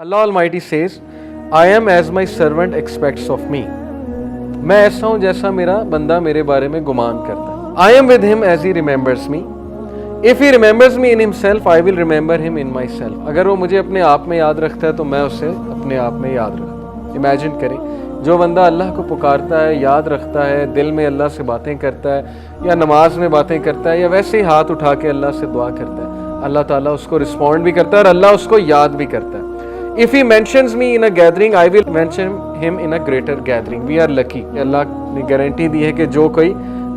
Allah Almighty says, I am as my servant expects of me. मैं ऐसा हूँ जैसा मेरा बंदा मेरे बारे में गुमान करता है. I am with him as he remembers me. If he remembers me in himself, I will remember him in myself. अगर वो मुझे अपने आप में याद रखता है तो मैं उसे अपने आप में याद रखता हूँ. इमेजिन करें, जो बंदा अल्लाह को पुकारता है, याद रखता है, दिल में अल्लाह से बातें करता है या नमाज में बातें करता है या वैसे ही हाथ उठा के अल्लाह से दुआ करता है, अल्लाह ताला उसको रिस्पॉन्ड भी करता है और अल्लाह उसको याद भी करता है. If he mentions me in a gathering, I will mention him in a greater gathering. We are lucky. अल्लाह ने गारंटी दी है कि जो कोई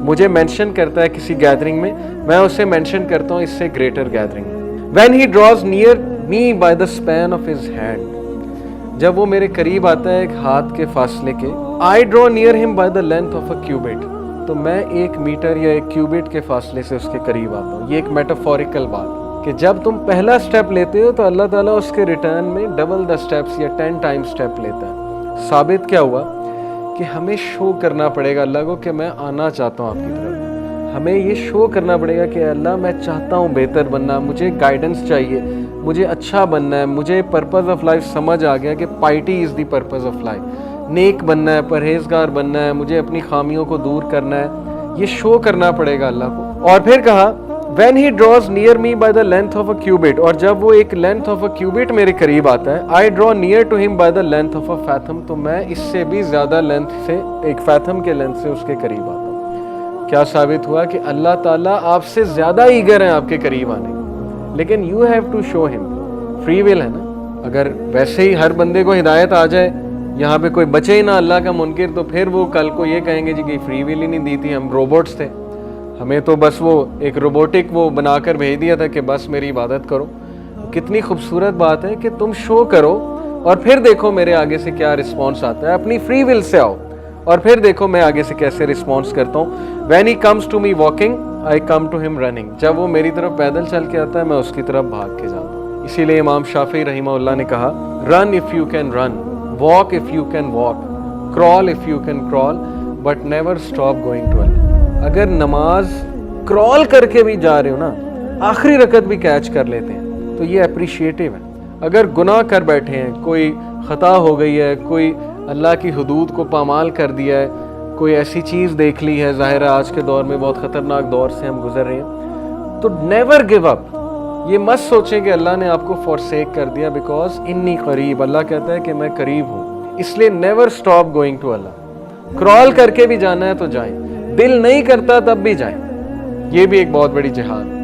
मुझे मेंशन करता है किसी गैदरिंग में, मैं उसे मेंशन करता हूँ इससे ग्रेटर गैदरिंग में. When he draws near me by the span of his hand, जब वो मेरे करीब आता है एक हाथ के फासले के, I draw near him by the length of a cubit, तो मैं 1 मीटर या 1 क्यूबिट के फासले से उसके करीब आता हूँ. ये एक मेटाफोरिकल बात कि जब तुम पहला स्टेप लेते हो तो अल्लाह ताला उसके रिटर्न में डबल द स्टेप्स या 10 टाइम्स स्टेप लेता है. साबित क्या हुआ कि हमें शो करना पड़ेगा अल्लाह को कि मैं आना चाहता हूँ आपकी तरफ. हमें ये शो करना पड़ेगा कि अल्लाह मैं चाहता हूँ बेहतर बनना, मुझे गाइडेंस चाहिए, मुझे अच्छा बनना है, मुझे पर्पस ऑफ लाइफ समझ आ गया कि piety is the purpose of life. नेक बनना है, परहेजगार बनना है, मुझे अपनी खामियों को दूर करना है. ये शो करना पड़ेगा अल्लाह को. और फिर कहा When he draws near me by the length of a cubit, और जब वो एक length of a cubit मेरे करीब आता है, I draw near to him by the length of a fathom, तो मैं इससे भी ज़्यादा लेंथ से, एक fathom के लेंथ से उसके करीब आता हूँ. क्या साबित हुआ कि अल्लाह ताला आपसे ज़्यादा ईगर हैं आपके करीब आने, लेकिन you have to show him. Free will है ना. अगर वैसे ही हर बंदे को हिदायत आ जाए, यहाँ पे कोई बचे ही ना अल्लाह का मुनकिर, तो फिर वो कल को ये कहेंगे जी कि फ्री विल ही नहीं दी थी, हम रोबोट्स थे, हमें तो बस वो एक रोबोटिक वो बनाकर भेज दिया था कि बस मेरी इबादत करो. कितनी खूबसूरत बात है कि तुम शो करो और फिर देखो मेरे आगे से क्या रिस्पॉन्स आता है. अपनी फ्री विल से आओ और फिर देखो मैं आगे से कैसे रिस्पॉन्स करता हूँ. When he comes to me walking, I come to him running. जब वो मेरी तरफ पैदल चल के आता है, मैं उसकी तरफ भाग के जाता हूँ. इसीलिए इमाम शाफी रहीमहुल्लाह ने कहा, run if you can run, walk if you can walk, crawl if you can crawl, but never stop going to Allah. अगर नमाज क्रॉल करके भी जा रहे हो ना, आखिरी रकत भी कैच कर लेते हैं, तो ये अप्रिशिएटिव है. अगर गुनाह कर बैठे हैं, कोई ख़ता हो गई है, कोई अल्लाह की हुदूद को पामाल कर दिया है, कोई ऐसी चीज़ देख ली है, ज़ाहिर है आज के दौर में बहुत ख़तरनाक दौर से हम गुजर रहे हैं, तो नेवर गिव अप. ये मत सोचें कि अल्लाह ने आपको फॉरसेक कर दिया, बिकॉज इन्नी करीब, अल्लाह कहता है कि मैं करीब हूँ. इसलिए never stop going to Allah. Crawl करके भी जाना है तो जाएं, दिल नहीं करता तब भी जाएं. ये भी एक बहुत बड़ी जिहाद है.